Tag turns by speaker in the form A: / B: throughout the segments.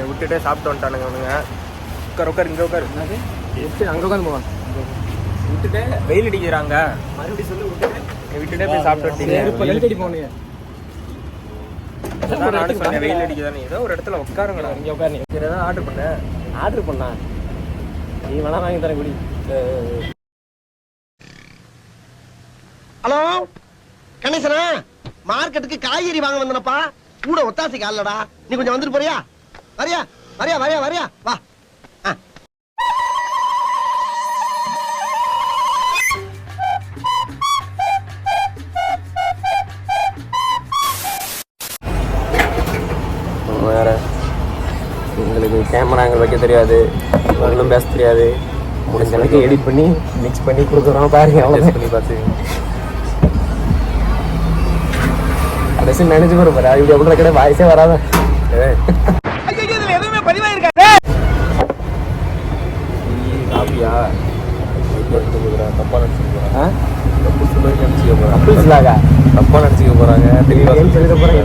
A: விட்டுட்டே சாப்பிட்டு வந்துட்டானுங்க அவனுங்க. உட்கார் இங்கே உட்கார். என்னது அங்கே உட்காந்து போவான். விட்டுட்டு வெயில் அடிக்கிறாங்க. மறுபடியும் சொல்லி விட்டுட்டே போய் சாப்பிட்டு போனீங்க. நானும் சொன்னேன் வெயில் அடிக்குதானே, ஏதோ ஒரு இடத்துல உட்காருங்கண்ணா. இங்கே உட்காரு. ஏதாவது ஆர்டர் பண்ணா நீ வேணா வாங்கி தரேன் குடி.
B: ஹலோ கணேசனா, மார்க்கெட்டுக்கு காய்கறி வாங்க வந்தனப்பா. கூட ஒத்தாசைக்கு ஆளடா. நீ கொஞ்சம் வந்துட்டு போறியா? வரியா வரியா வரியா வரியா வா.
A: வேற உங்களுக்கு கேமரா அங்கே வைக்க தெரியாது, ஒன்றும் பேச தெரியாது. முடிஞ்ச அளவுக்கு எடிட் பண்ணி மிக்ஸ் பண்ணி கொடுக்குறோம் பாருங்க. அவ்வளோ பண்ணி பார்த்து கடைசி நினைச்சு போறா. இப்படி எவ்வளோ கடை வாய்ஸே வராத.
B: எதுவுமே பதிவாயிருக்கா?
A: காப்பியா
C: தப்பா நினைச்சுக்க போறாங்க.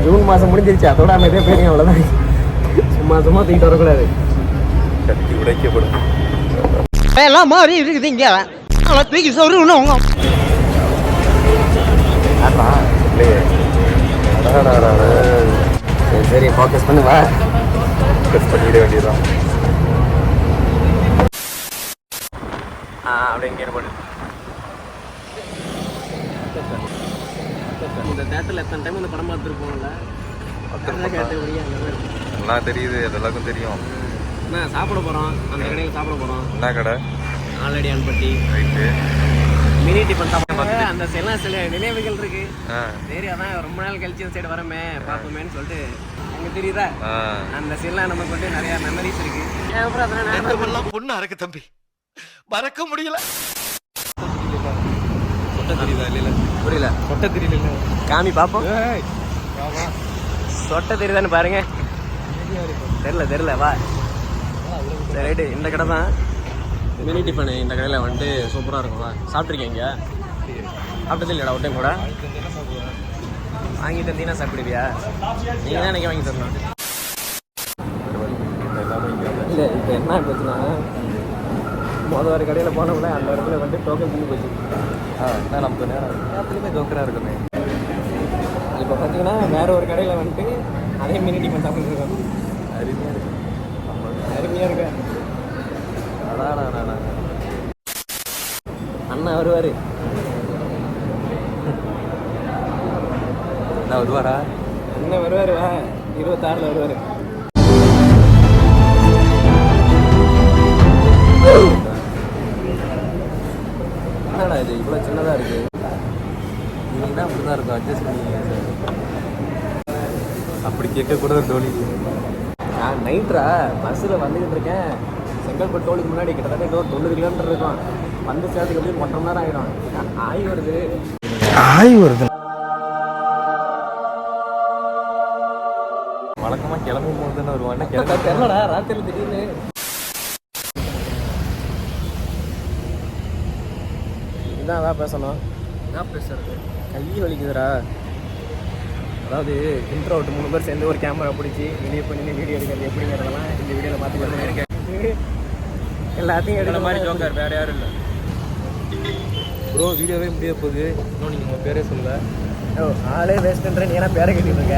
A: ஜூன் மாசம் முடிஞ்சிருச்சு, அதோட அமைதியா போயிருங்க. அவ்வளவுதான். சும்மா தூக்கிட்டு வரக்கூடாது.
C: கட்டி உடைக்கப்படும்.
B: எல்லாம் மாறி இருக்குது. இங்க தூக்கி சொல்லுங்க.
A: சரி ஃபோக்கஸ் பண்ணுவா.
C: ஃபோக்கஸ் பண்ணிட வேண்டியதுதான்.
A: அப்படியே இங்கே போடு. இந்த தேட்டரில் எத்தனை டைம் இந்த படம் பார்த்துருப்போம்ல.
C: எல்லாம் தெரியுது, அது எல்லாருக்கும் தெரியும்.
A: என்ன சாப்பிட போகிறோம், அந்த கடையில் சாப்பிட போகிறோம்.
C: என்ன கடை?
A: ஆல்ரெடி அன்பட்டி
C: ரைட்டு.
A: மினி டிஃபன் சாப்பிட அந்த சில நினைவுகள் இருக்கு. சரி அதான் ரொம்ப நாள் கழிச்சு இந்த சைடு வரமே பார்ப்போமேன்னு சொல்லிட்டு அங்கே தெரியுதா அந்த செல்லாம் நமக்கு வந்து நிறைய மெமரிஸ் இருக்கு.
B: அப்புறம் பொண்ணு அறக்கு தம்பி மறக்க முடியல.
C: சொட்ட தெரியுதா? இல்லை
A: புரியல.
C: சொட்ட தெரியல.
A: காமி பார்ப்போம். சொட்ட தெரியுதான்னு பாருங்க. தெரியல வா. சரி ரைட்டு. இந்த கடை தான் மினி டிஃபனு. இந்த கடையில் வந்துட்டு சூப்பராக இருக்கும். வா சாப்பிட்ருக்கீங்க? சாப்பிட்டது இல்லைடா ஒரு டைம் கூட. வாங்கி தந்தீங்கன்னா சாப்பிடுவியா? நீங்கள் தான் எனக்கு வாங்கி தரணும். இல்லை இப்போ என்ன போச்சுன்னா, ஒரு கடையில் போனோம்ல அந்த இடத்துல வந்து டோக்கன் பண்ணி போச்சு.
C: நமக்கு நேரம் எல்லாத்துலேயுமே ஜோக்கராக இருக்குமே.
A: இப்போ பார்த்தீங்கன்னா வேற ஒரு கடையில் வந்துட்டு அதே மினி டிஃபன் சாப்பிட்டுருக்கோம்.
C: அருமையாக இருக்கு.
A: அருமையாக இருக்கு.
C: அதான்
A: அண்ணா வருவார்.
C: என்ன வருவாரா?
A: அண்ணன் வருவார். 26 வருவார்.
C: என்னடா இது இவ்வளோ சின்னதாக இருக்கு? நீங்கள் தான் அப்படி தான் இருக்கும். அட்ஜஸ்ட் பண்ணிங்க சார். அப்படி கேட்கக்கூடாது தோழி.
A: நான் நைட்ரா பஸ்ஸில் வந்துக்கிட்டு இருக்கேன். செங்கல்பட்டு டோலுக்கு முன்னாடி கிட்டத்தட்ட ஏதோ 90 கிலோமீட்டர் இருக்கும். வந்து சேர்த்துக்கு எப்படி 1.5 மணி நேரம் ஆகிடும். ஆய் வருது.
C: வழக்கமாக கிளம்பும் போது தானே வருவாங்க.
A: தெரியலடா ராத்திரி திடீர்னு. இதுதான் அதான் பேசணும். என்ன பேசுறது? கை வலிக்குதுடா. அதாவது இன்ட்ரோ விட்டு 3 பேர் சேர்ந்து ஒரு கேமரா பிடிச்சி வெளியே பண்ணி வீடியோ எடுக்கிறது எப்படிங்கிறதெல்லாம் இந்த வீடியோவில் பார்த்துக்கலாம். எல்லாத்தையும் எடுக்கிற மாதிரி ஜோக்கர் வேறு யாரும் இல்லை
C: ப்ரோ. வீடியோவே முடிய போகுது. இன்னும் நீங்கள் உங்கள் பேரே சொல்ல.
A: ஆளே வேஸ்ட்ன்ற நீ ஏன்னா பேரை கட்டிட்டு இருக்க.